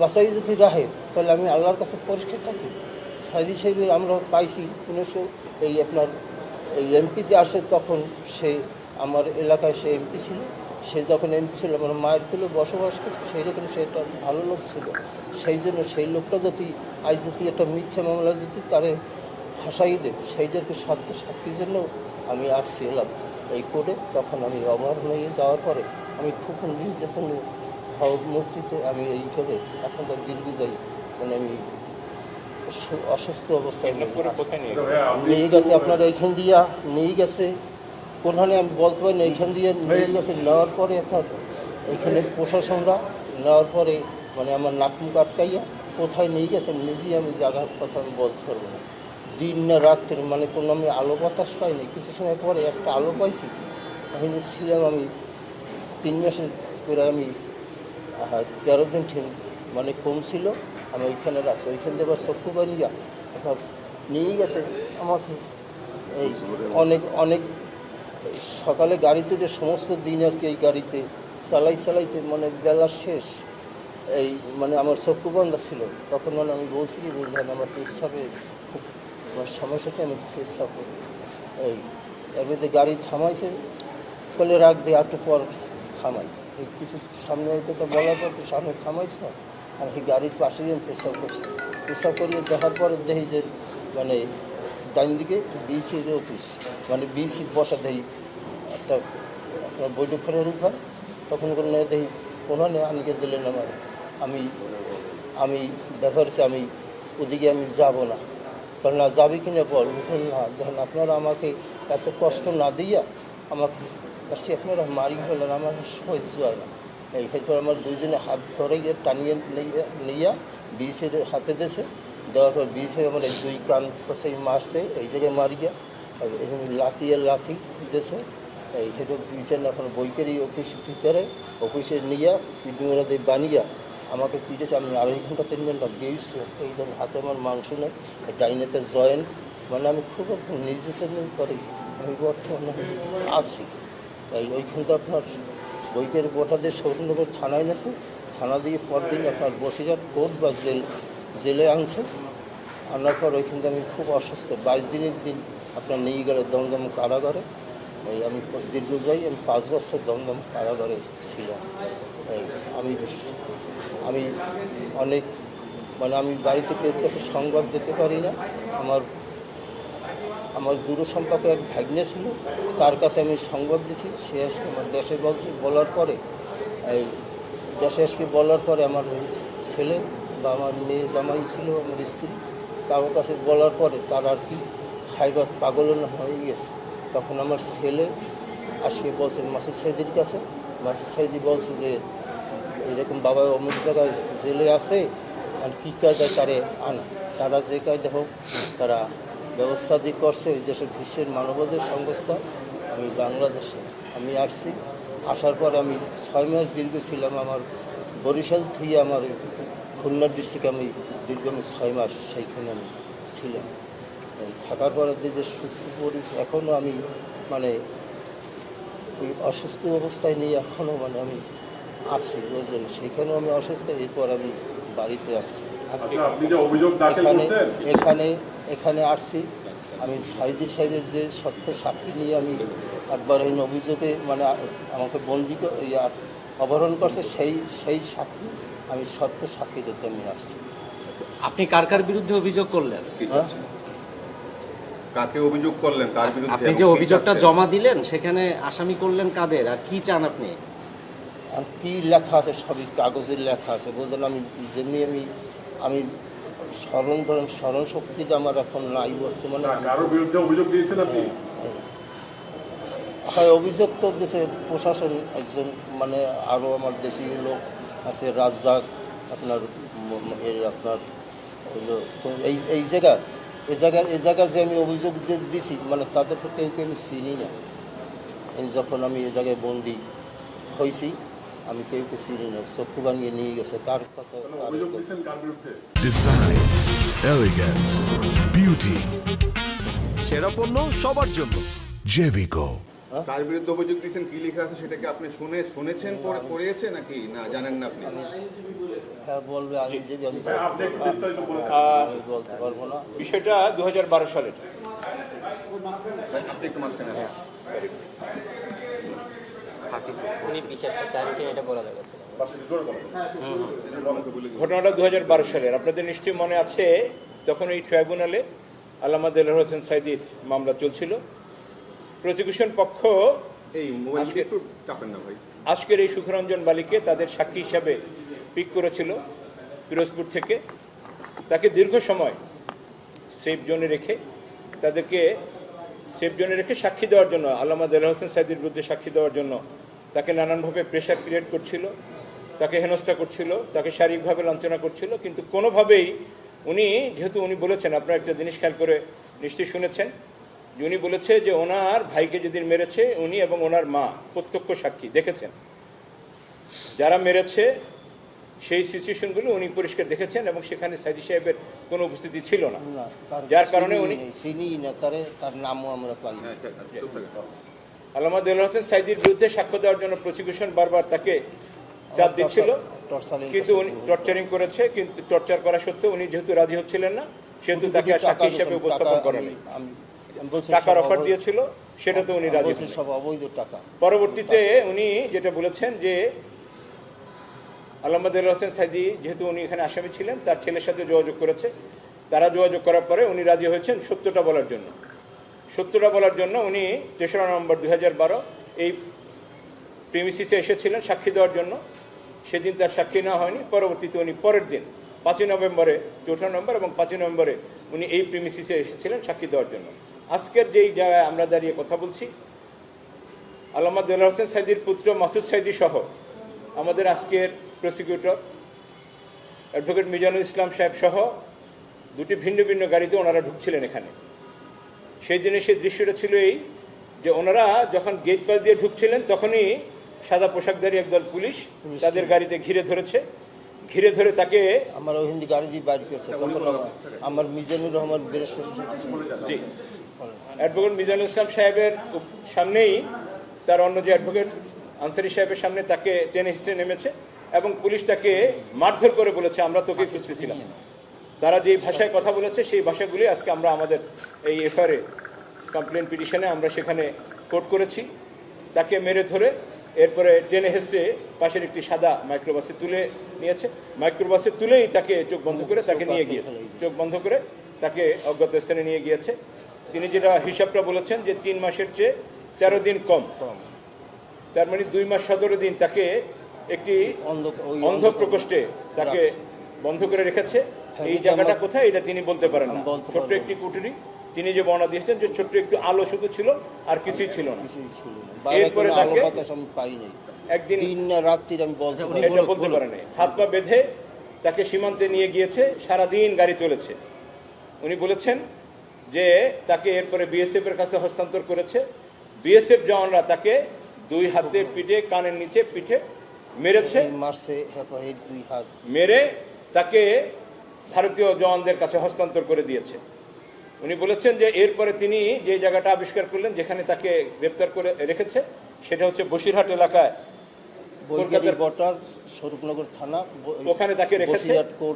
S4: বাঁচাই যদি রাখে, তাহলে আমি আল্লাহর কাছে পরিষ্কার থাকি। সাইদি সাহেবের আমরা পাইছি 1900 এই আপনার এই এমপিতে আসে, তখন সে আমার এলাকায় সে এমপি ছিল। সে যখন এমপি ছিল আমার মায়ের কুলে বসবাস করছে, সেই রকম সে একটা ভালো লোক ছিল। সেই জন্য সেই লোকটা যদি আজ যদি একটা মিথ্যা মামলা যদি তারে ফাঁসাই দেয়, সেইটাকে সত্য সাক্ষীর জন্য আমি আসছি এলাম এই কোর্টে। তখন আমি অবহেলা হয়ে যাওয়ার পরে আমি খুব নির্যাতনে মুক্তিতে আমি এইভাবে এখন তার দীর্ঘ যাই, মানে আমি অসুস্থ অবস্থায় নিয়ে গেছে। আপনার এইখান দিয়া নিয়ে গেছে কোনখানে আমি বলতে পারি না, এইখান দিয়ে নিয়ে গেছে। নেওয়ার পরে আপনার এইখানে প্রশাসনরা নেওয়ার পরে মানে আমার নাক মুখ আটকাইয়া কোথায় নিয়ে গেছে নিজেই আমি জায়গার কথা আমি বলতে পারবো না। দিন না রাত্রে মানে কোনো আমি আলো বাতাস পাইনি। কিছু সময় পরে একটা আলো পাইছি। ওখানে ছিলাম আমি 3 মাসের করে আমি 13 দিন ঠিক মানে কম ছিল। আমি ওইখানে রাখছি, ওইখান থেকে আবার চক্ষু বানিয়া আপনার নিয়ে গেছে আমাকে। এই অনেক সকালে গাড়ি তুলে সমস্ত দিন আর কি এই গাড়িতে চালাইতে মানে বেলা শেষ। এই মানে আমার চক্ষু বন্ধ ছিল। তখন মানে আমি বলছি কি বুঝলেন, আমার পেশাবে খুব আমার সমস্যাটা আমি পেশাব করি। এই এর মধ্যে গাড়ি থামাইছে, কলে রাখ দিয়ে একটু পর থামাই। এই কিছু সামনে কথা বলার পর সামনে থামাইছে না, আর এই গাড়ির পাশেই আমি পেশাব করছি। পেশাব করিয়ে দেখার পরে দেখি যে মানে ডাইন দিকে বিসির অফিস, মানে বিসি বসা দেখি একটা আপনার বৈঠকখানের উপর। তখন কোনো দেখি কোনো আনিকে দিলেন আমার। আমি ব্যাপারছে আমি ওদিকে আমি যাব না। কারণ না যাবি কিনা বল না, দেখেন আপনারা আমাকে এত কষ্ট না দিয়া আমাকে কাছে আপনারা মারি ফেলেন, আমার সহ্য হয় না। এই এরপর আমার দুইজনে হাত ধরে গিয়ে টানিয়ে নিয়ে বিসের হাতে দেশে দেওয়ার পর বিষ হয়ে আমার এই 2 কান কষাই মারছে, এই জায়গায় মারি গিয়া এখানে লাথি দেশে। এই হেঁটে পিছেন এখন বইকেরই অফিস ভিতরে অফিসে নিয়ে পিডুরা দিয়ে বানিয়ে আমাকে পিটেছে। আমি 2.5 ঘন্টা 3 ঘন্টা গিয়েছিল। এই ধরুন হাতে আমার মাংস নেই, ডাইনেতে জয়েন্ট, মানে আমি খুব নির্যাতন করি। আমি বর্তমানে আছি ওইখান তো আপনার বইকের গোটাদের সৌরনগর থানায় গেছে। থানা দিয়ে পরদিন আপনার বসিরহাট কোর্ট বা জেলে আনছে। আনার পর ওইখান থেকে আমি খুব অসুস্থ। 22 দিনের দিন আপনার নিয়ে গেলে দমদম কারাগারে। এই আমি দীর্ঘ যাই, আমি 5 বছর দমদম কারাগারে ছিলাম। এই আমি অনেক মানে আমি বাড়িতে কেউ কাছে সংবাদ দিতে পারি না। আমার দূর সম্পর্কে এক ভাগ্নে ছিল, তার কাছে আমি সংবাদ দিছি। সে আজকে আমার দেশে বলার পরে এই দেশে আজকে বলার পরে আমার ছেলে বা আমার মেয়ে জামাই ছিল আমার স্ত্রী, কারোর কাছে বলার পরে তার আর কি হাইবাত পাগল হয়ে গেছে। তখন আমার ছেলে আজকে বলছে মাসুদ সাইদির কাছে। মাসুদ সাইদি বলছে যে এরকম বাবা অমুক জায়গায় জেলে আছে, আর কী কায়দায় তারে আনা। তারা যে কায়দা হোক তারা ব্যবস্থা দিয়ে করছে। ওই দেশের বিশ্বের মানবাধিকার সংস্থা। আমি বাংলাদেশে আমি আসছি, আসার পর আমি 6 মাস দীর্ঘ ছিলাম। আমার বরিশাল থেকে আমার খুলনা ডিস্ট্রিক্টে আমি দীর্ঘ 6 মাস সেইখানে আমি ছিলাম। থাকার পরে যে সুস্থ পরিবেশ এখনও আমি মানে ওই অসুস্থ অবস্থায় নিয়ে এখনও মানে আমি আসছি, বুঝলেন, সেইখানেও আমি অসুস্থ। এরপর আমি বাড়িতে আসছি। এখানে আসছি আমি সাইদি সাহেবের যে সত্য সাক্ষী নিয়ে আমি একবার এই অভিযোগে মানে আমাকে বন্দি অপহরণ করছে সেই সেই সাক্ষী আমি সত্য সাক্ষী দিতে আমি আসছি।
S6: আপনি কার কার বিরুদ্ধে অভিযোগ করলেন?
S4: হ্যাঁ?
S7: কাকে অভিযোগ করলেন, কার বিরুদ্ধে?
S6: আপনি যে অভিযোগটা জমা দিলেন সেখানে আসামি করলেন কাদের, আর কি চান আপনি?
S4: আর কি লেখা আছে সবই কাগজের লেখা আছে, বুঝলেন। আমি যেমনি আমি স্মরণ শক্তিটা আমার এখন নাই বর্তমানে।
S7: কারোর বিরুদ্ধে অভিযোগ দিয়েছেন আপনি?
S4: হয় অভিযোগ তো দেশে প্রশাসন একজন, মানে আরও আমার দেশীয় লোক আছে, রাজ্জাক আপনার আপনার হইলো এই জায়গার যে আমি অভিযোগ যে দিছি, মানে তাদের তো কেউ আমি চিনি না। এই যখন আমি এই জায়গায় বন্দি হয়েছি আমি কেউকে চিনি না, চক্ষু বানিয়ে নিয়ে গেছে কার কথা।
S7: অভিযোগ দিয়েছেন কার বিরুদ্ধে?
S8: ডিজাইন, এলিগেন্স, বিউটি,
S9: সেরা পণ্য সবার জন্য
S8: জেভিকো।
S7: কার বিরুদ্ধে অভিযোগ দিয়েছেন, কি লেখা আছে সেটাকে আপনি শুনেছেন, পড়িয়েছে নাকি না জানেন না আপনি?
S4: হ্যাঁ বলবে, আমি যে আমি
S7: আপনি একটু বিস্তারিত বলুন।
S4: আমি বলতে পারবো না।
S5: বিষয়টা 2012 সালের।
S7: আপনি একটু মাঝখানে আসেন।
S10: উনি বিশ্বাস চান কি এটা বলা যাচ্ছে?
S5: ঘটনাটা 2012 সালের। আপনাদের নিশ্চয়ই মনে আছে, তখন এই ট্রাইব্যুনালে আল্লামা দেলোয়ার হোসেন সাইদির মামলা চলছিল। প্রসিকিউশন পক্ষ
S7: এই মোবাইলটা একটু চাপেন না ভাই।
S5: আজকের এই সুখরঞ্জন বালিকে তাদের সাক্ষী হিসাবে পিক করেছিল পিরোজপুর থেকে। তাকে দীর্ঘ সময় সেফ জোনে রেখে সাক্ষী দেওয়ার জন্য, আল্লামা দেলোয়ার হোসেন সাইদির বিরুদ্ধে সাক্ষী দেওয়ার জন্য তাকে নানানভাবে প্রেশার ক্রিয়েট করছিল, তাকে হেনস্থা করছিল, তাকে শারীরিকভাবে লাঞ্ছনা করছিল। কিন্তু কোনোভাবেই যেহেতু উনি বলেছেন, আপনারা একটা জিনিস খেয়াল করে নিশ্চয়ই শুনেছেন যে উনি বলেছে যে ওনার ভাইকে যেদিন মেরেছে উনি এবং ওনার মা প্রত্যক্ষ সাক্ষী দেখেছেন। যারা মেরেছে সেই সিচুয়েশনগুলো উনি পরিষ্কার দেখেছেন এবং সেখানে সাইদি সাহেবের কোনো উপস্থিতি ছিল না, যার কারণে উনি
S4: চিনি না তার নামও আমরা পাই না।
S5: আল্লামা দেলোয়ার হোসেন সাইদির বিরুদ্ধে সাক্ষ্য দেওয়ার জন্য প্রসিকিউশন বারবার তাকে চাপ দিচ্ছিল, কিন্তু উনি টর্চারিং করেছে। কিন্তু টর্চার করা সত্ত্বেও উনি যেহেতু রাজি হচ্ছিলেন না, সেহেতু তাকে আর সাক্ষী হিসেবে উপস্থাপন করেনি। টাকার অফার দিয়েছিল, সেটা তো উনি রাজি হননি।
S4: সব অবৈধ টাকা।
S5: পরবর্তীতে উনি যেটা বলেছেন যে আল্লামা দেলোয়ার হোসেন সাইদি যেহেতু উনি এখানে আসামি ছিলেন, তার ছেলের সাথে যোগাযোগ করেছে। তারা যোগাযোগ করার পরে উনি রাজি হয়েছেন সত্যটা বলার জন্য। উনি 3রা নভেম্বর 2012 এই প্রিমিসিসে এসেছিলেন সাক্ষী দেওয়ার জন্য। সেদিন তার সাক্ষী নেওয়া হয়নি। পরবর্তীতে উনি পরের দিন 5 নভেম্বরে, 4 নভেম্বর এবং 5 নভেম্বরে উনি এই প্রিমিসিসে এসেছিলেন সাক্ষী দেওয়ার জন্য। আজকের যেই জায়গায় আমরা দাঁড়িয়ে কথা বলছি, আল্লামা দেলোয়ার হোসেন সাইদির পুত্র মাসুদ সাইদি সহ আমাদের আজকের প্রসিকিউটর অ্যাডভোকেট মিজানুল ইসলাম সাহেব সহ দুটি ভিন্ন ভিন্ন গাড়িতে ওনারা ঢুকছিলেন এখানে। সেই দিনে সেই দৃশ্যটা ছিল এই যে ওনারা যখন গেট পাস দিয়ে ঢুকছিলেন তখনই সাদা পোশাকধারী একদল পুলিশ তাদের গাড়িতে ঘিরে ধরে তাকে
S4: আমার হিন্দি গাড়ি দিয়ে বাইর করছে। তখন আমার মিজানুর রহমান
S5: জি অ্যাডভোকেট মিজানুল ইসলাম সাহেবের সামনেই তার অন্য যে অ্যাডভোকেট আনসারি সাহেবের সামনে তাকে টেনে হিস্ট্রে নেমেছে এবং পুলিশ তাকে মারধর করে বলেছে আমরা তোকে খুঁজতেছিলাম। তারা যেই ভাষায় কথা বলেছে সেই ভাষাগুলি আজকে আমরা আমাদের এই এফআইআর কমপ্লেন পিটিশনে আমরা সেখানে কোট করেছি। তাকে মেরে ধরে এরপরে টেনে হেসড়ে পাশের একটি সাদা মাইক্রোবাসে তুলে নিয়েছে। মাইক্রোবাসে তুলেই তাকে চোখ বন্ধ করে তাকে নিয়ে গিয়েছে, চোখ বন্ধ করে তাকে অজ্ঞাত স্থানে নিয়ে গিয়েছে। তিনি যেটা হিসাবটা বলেছেন যে 3 মাসের চেয়ে 13 দিন কম, তার মানে 2 মাস 17 দিন তাকে একটি অন্ধ প্রকোষ্ঠে তাকে বন্ধ করে রেখেছে। এই জায়গাটা কোথায় এটা তিনি বলতে পারেন না। ছোট্ট একটি কুঠুরি, তিনি যে বর্ণনা দিয়েছেন যে ছোট্ট একটু আলো শুধু ছিল আর কিছুই ছিল না। এরপরে তাকে একদিন এটা বলতে পারে নাই, হাত পা বেঁধে তাকে সীমান্তে নিয়ে গিয়েছে, সারাদিন গাড়ি চলেছে। উনি বলেছেন যে তাকে এরপরে বিএসএফ এর কাছে হস্তান্তর করেছে। বিএসএফ জওয়ানরা তাকে 2 হাতে পিঠে, কানের নিচে পিঠে মেরেছে, মেরে তাকে ভারতীয় জওয়ানদের কাছে হস্তান্তর করে দিয়েছে। উনি বলেছেন যে এরপরে তিনি যে জায়গাটা আবিষ্কার করলেন যেখানে তাকে গ্রেপ্তার করে রেখেছে সেটা হচ্ছে বসিরহাট এলাকায় কলকাতার
S4: বটার স্বরূপনগর থানা,
S5: ওখানে তাকে রেখেছে।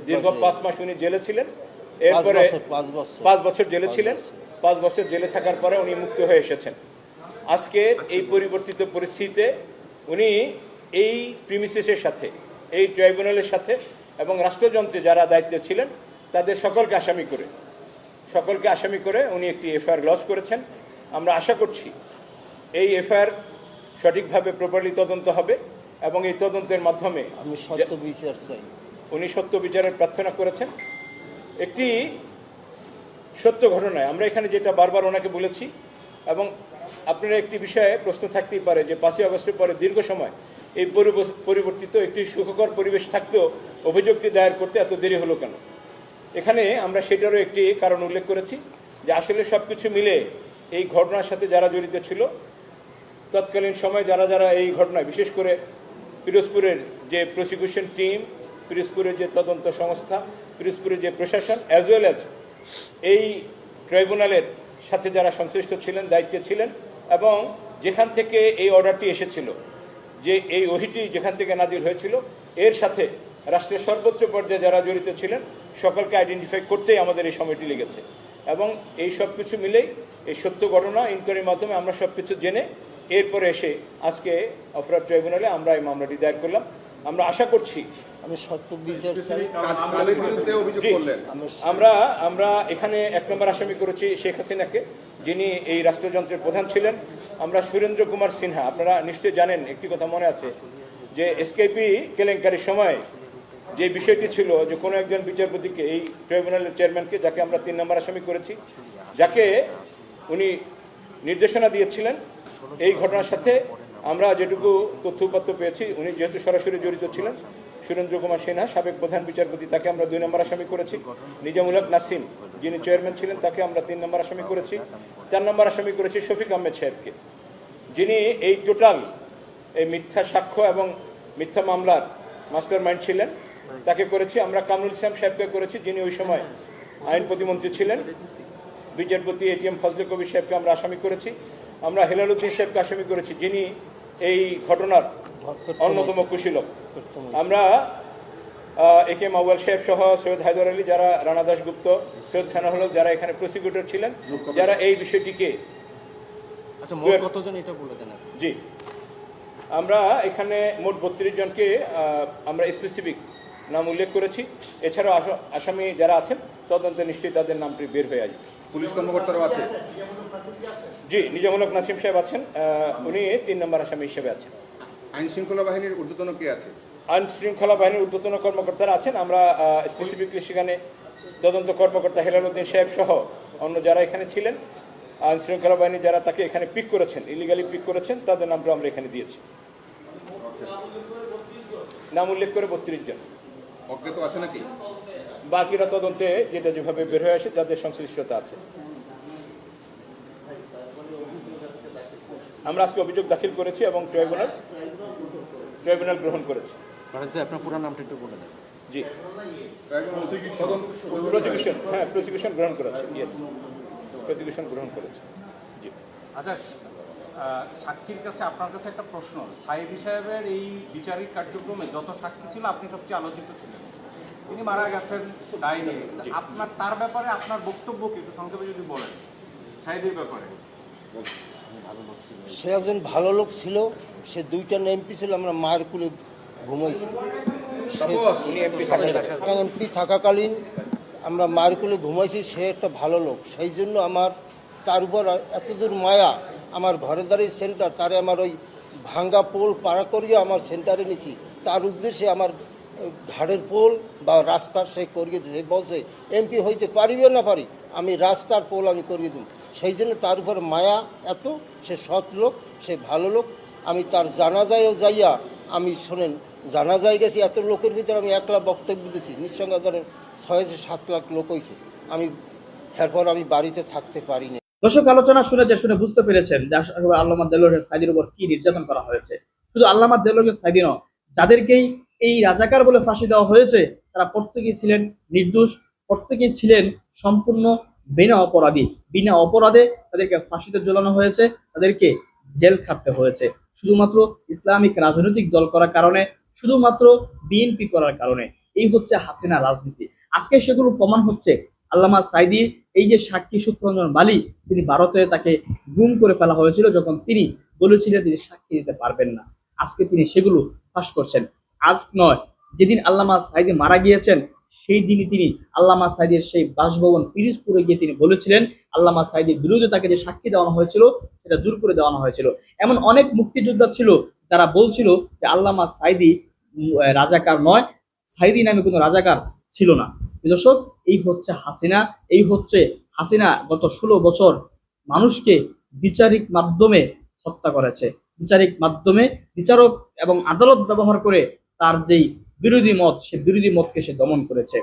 S5: দীর্ঘ 5 মাস উনি জেলে ছিলেন। এরপরে 5 বছর জেলে ছিলেন। 5 বছর জেলে থাকার পরে উনি মুক্ত হয়ে এসেছেন। আজকের এই পরিবর্তিত পরিস্থিতিতে উনি এই প্রিমিসেসের সাথে, এই ট্রাইব্যুনালের সাথে এবং রাষ্ট্রযন্ত্রে যারা দায়িত্বে ছিলেন তাদের সকলকে আসামি করে উনি একটি এফআইআর লঞ্চ করেছেন। আমরা আশা করছি এই এফআইআর সঠিকভাবে প্রপারলি তদন্ত হবে এবং এই তদন্তের মাধ্যমে
S4: আমি সত্য বিচার চাই।
S5: উনি সত্য বিচারের প্রার্থনা করেছেন। একটি সত্য ঘটনায় আমরা এখানে যেটা বারবার ওনাকে বলেছি, এবং আপনারা একটি বিষয়ে প্রশ্ন থাকতেই পারে যে 5ই আগস্টের পরে দীর্ঘ সময় এই পরিবর্তিত একটি সুখকর পরিবেশ থাকতেও অভিযোগটি দায়ের করতে এত দেরি হলো কেন। এখানে আমরা সেটারও একটি কারণ উল্লেখ করেছি যে আসলে সব কিছু মিলে এই ঘটনার সাথে যারা জড়িত ছিল তৎকালীন সময় যারা এই ঘটনায়, বিশেষ করে পিরোজপুরের যে প্রসিকিউশন টিম, পিরোজপুরের যে তদন্ত সংস্থা, পিরোজপুরের যে প্রশাসন, অ্যাজ ওয়েল অ্যাজ এই ট্রাইব্যুনালের সাথে যারা সংশ্লিষ্ট ছিলেন, দায়িত্বে ছিলেন, এবং যেখান থেকে এই অর্ডারটি এসেছিল, যে এই ওহিটি যেখান থেকে নাজিল হয়েছিল, এর সাথে রাষ্ট্রের সর্বোচ্চ পর্যায়ে যারা জড়িত ছিলেন সকলকে আইডেন্টিফাই করতেই আমাদের এই সময়টি লেগেছে। এবং এই সব কিছু মিলেই এই সত্য ঘটনা ইনকোয়ারির মাধ্যমে আমরা সব কিছু জেনে এরপরে এসে আজকে অপরাধ ট্রাইব্যুনালে আমরা এই মামলাটি দায়ের করলাম। আমরা আশা করছি
S4: আমি সত্য বিচার চাই।
S7: কাদের বিরুদ্ধে অভিযোগ করলেন?
S5: আমরা এখানে 1 নম্বর আসামি করেছি শেখ হাসিনাকে, যিনি এই রাষ্ট্রযন্ত্রের প্রধান ছিলেন। আমরা সুরেন্দ্র কুমার সিনহা, আপনারা নিশ্চয়ই জানেন, একটি কথা মনে আছে যে এসকেপি কেলেঙ্কারির সময় যে বিষয়টি ছিল যে কোনো একজন বিচারপতিকে, এই ট্রাইব্যুনালের চেয়ারম্যানকে, যাকে আমরা 3 নম্বর আসামি করেছি, যাকে উনি নির্দেশনা দিয়েছিলেন এই ঘটনার সাথে আমরা যেটুকু তথ্যপত্র পেয়েছি, উনি যেহেতু সরাসরি জড়িত ছিলেন, সুরেন্দ্র কুমার সিনহা সাবেক প্রধান বিচারপতি, তাকে আমরা 2 নম্বর আসামি করেছি। নিজামুল হক নাসিম, যিনি চেয়ারম্যান ছিলেন, তাকে আমরা 3 নম্বর আসামি করেছি। 4 নম্বর আসামি করেছি শফিক আহমেদ সাহেবকে, যিনি এই টোটাল এই মিথ্যা সাক্ষ্য এবং মিথ্যা মামলার মাস্টার মাইন্ড ছিলেন, তাকে করেছি। আমরা কামরুল ইসলাম সাহেবকে করেছি, যিনি ওই সময় আইন প্রতিমন্ত্রী ছিলেন। বিচারপতি এটিএম ফজলে কবির সাহেবকে আমরা আসামি করেছি। আমরা হেলাল উদ্দিন সাহেবকে আসামি করেছি, যিনি এই ঘটনার অন্যতম কুশীলক। আমরা একে মাওয়াল সাহেব সহ সৈয়দ হায়দার আলী, যারা রানা দাশগুপ্ত, সৈয়দ সানাহুল হক, যারা এখানে প্রসিকিউটর ছিলেন, যারা এই বিষয়টিকে
S6: কতজন এটা বলে দেন?
S5: জি, আমরা এখানে মোট 32 জনকে আমরা স্পেসিফিক নাম উল্লেখ করেছি। এছাড়াও আসামি যারা আছেন তদন্তে নিশ্চয়ই তাদের নামটি বের হয়ে আসবে।
S7: পুলিশ কর্মকর্তারাও আছে?
S5: জি, নিজামুল হক নাসিম সাহেব আছেন, উনি 3 নম্বর আসামি হিসেবে আছেন।
S7: আইন শৃঙ্খলা বাহিনীর ঊর্ধ্বতন কে আছে?
S5: আইন শৃঙ্খলা বাহিনীর ঊর্ধ্বতন কর্মকর্তারা আছেন। আমরা স্পেসিফিকলি সেখানে তদন্ত কর্মকর্তা হেলাল উদ্দিন সাহেব সহ অন্য যারা এখানে ছিলেন, আইন শৃঙ্খলা বাহিনী যারা তাকে এখানে পিক করেছেন, ইলিগালি পিক করেছেন, তাদের নামটা আমরা এখানে দিয়েছি। নাম উল্লেখ করে 32 জন।
S7: অজ্ঞাত আছে নাকি?
S5: বাকিরা তদন্তে যেটা যেভাবে বের হয়ে আসে তাদের সংশ্লিষ্টতা আছে। আমরা আজকে অভিযোগ দাখিল করেছি এবং ট্রাইব্যুনাল গ্রহণ করেছে।
S6: আপনার পুরো নামটা একটু বলে দেন।
S5: জি, প্রসিকিউশন গ্রহণ করেছে। ইয়েস, প্রসিকিউশন গ্রহণ করেছে। জি।
S11: আচ্ছা, সাক্ষীর কাছে আপনার কাছে একটা প্রশ্ন। সাইদি সাহেবের এই বিচারিক কার্যক্রমে যত সাক্ষী ছিল আপনি সবচেয়ে আলোচিত ছিলেন। তিনি মারা গেছেন ডাইনি। আপনার তার ব্যাপারে আপনার বক্তব্য কি একটু সংক্ষেপে যদি বলেন, সাইদির ব্যাপারে?
S4: সে একজন ভালো লোক ছিল, সে 2টা এমপি ছিল, আমরা মায়ের কুলে ঘুমাইছি। এমপি থাকাকালীন আমরা মায়ের কুলে ঘুমাইছি, সে একটা ভালো লোক। সেই জন্য আমার তার উপর এতদূর মায়া। আমার ঘরের দ্বারে সেন্টার, তারে আমার ওই ভাঙ্গা পোল পাড়া করিয়ে আমার সেন্টারে নিছি। তার উদ্দেশ্যে আমার ঘাড়ের পোল বা রাস্তার সে করিয়েছে। সে বলছে এমপি হইতে পারিবে না পারি, আমি রাস্তার পোল আমি করিয়ে দেব। সেই জন্য তার উপর মায়া এত। সে সৎ লোক, সে ভালো লোক। আমি তার জানাজায়ও যাইয়া, আমি শোনেন, জানাজায় গেছি, এত লোকের ভিতরে আমি একলা বক্তব্য দিয়েছি। নিঃসঙ্গে ধরেন 6-7 লাখ লোক হয়েছে। আমি এরপর আমি বাড়িতে থাকতে পারিনি।
S2: দর্শক, আলোচনা শুনে বুঝতে পেরেছেন যে আল্লামা দেলোয়ার হোসেন সাঈদীর উপর কি নির্যাতন করা হয়েছে। শুধু আল্লামা দেলোয়ার হোসেন সাঈদী নয়, যাদেরকেই এই রাজাকার বলে ফাঁসি দেওয়া হয়েছে তারা প্রত্যেকেই ছিলেন নির্দোষ, প্রত্যেকেই ছিলেন সম্পূর্ণ বিনা অপরাধে তাদেরকে ফাঁসিতে ঝোলানো হয়েছে, তাদেরকে জেল খাটতে হয়েছে শুধুমাত্র ইসলামিক রাজনৈতিক দল করার কারণে, শুধুমাত্র বিএনপি করার কারণে। এই হচ্ছে হাসিনা রাজনীতি। আজকে সেগুলো প্রমাণ হচ্ছে। আল্লামা সাঈদীর এই যে সাক্ষী সুফরঞ্জন বালি, তিনি ভারতে তাকে গুম করে ফেলা হয়েছিল যখন তিনি বলেছিলেন তিনি সাক্ষী দিতে পারবেন না। আজকে তিনি সেগুলো ফাঁস করছেন। আজ নয়, যেদিন আল্লামা সাঈদী মারা গিয়েছেন সেই দিনই তিনি আল্লামা সাঈদীর সেই বাসভবন পিরিজপুরে গিয়ে তিনি বলেছিলেন আল্লামা সাঈদীর বিরুদ্ধে তাকে যে সাক্ষী দেওয়ানো হয়েছিল সেটা জোর করে দেওয়ানো হয়েছিল। এমন অনেক মুক্তিযোদ্ধা ছিল যারা বলছিল যে আল্লামা সাঈদী রাজাকার নয়, সাঈদী নামে কোনো রাজাকার ছিল না। দর্শক, এই হচ্ছে হাসিনা, এই হচ্ছে হাসিনা গত 16 বছর মানুষকে বিচারিক মাধ্যমে হত্যা করেছে। বিচারিক মাধ্যমে বিচারক এবং আদালত ব্যবহার করে তার যেই বিরোধী মত, সে বিরোধী মতকে সে দমন করেছে।